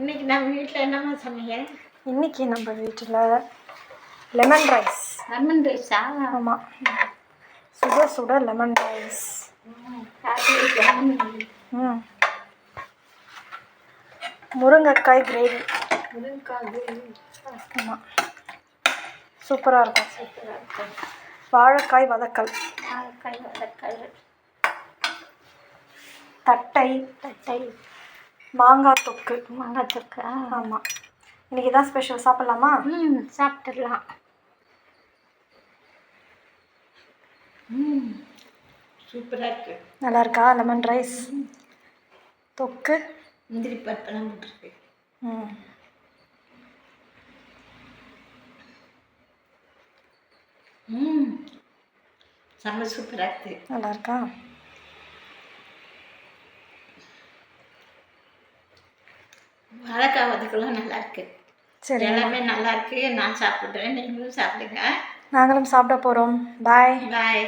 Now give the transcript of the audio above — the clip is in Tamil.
இன்னைக்கு நம்ம வீட்டில் என்னம்மா சமையல்? இன்னைக்கு நம்ம வீட்டில் லெமன் ரைஸ். லெமன் ரைஸா? ஆமாம், சுட சுட லெமன் ரைஸ். முருங்கைக்காய் கிரேவி. முருங்கைக்காய் கிரேவி. ஆமாம், சூப்பராக இருக்கும். சூப்பராக இருக்கும். வாழைக்காய் வதக்கல். வாழைக்காய் வதக்கல். தட்டை. தட்டை. மாங்காய் தொக்கு. மாங்காய் தொக்கு. ஆமாம், இன்றைக்கி தான் ஸ்பெஷல். சாப்பிட்லாமா? சாப்பிட்டுடலாம். சூப்பராக இருக்குது. நல்லா இருக்கா லெமன் ரைஸ்? தொக்கு முந்திரி பருப்பெல்லாம் போட்டுருக்கு. செம்ம சூப்பராக இருக்குது. நல்லா இருக்கா? வாழைக்காய் வதக்கலாம் நல்லா இருக்கு. சரி, எல்லாமே நல்லா இருக்கு. நான் சாப்பிட்றேன், நீங்களும் சாப்பிடுங்க. நாங்களும் சாப்பிட போகிறோம். பாய் பாய்.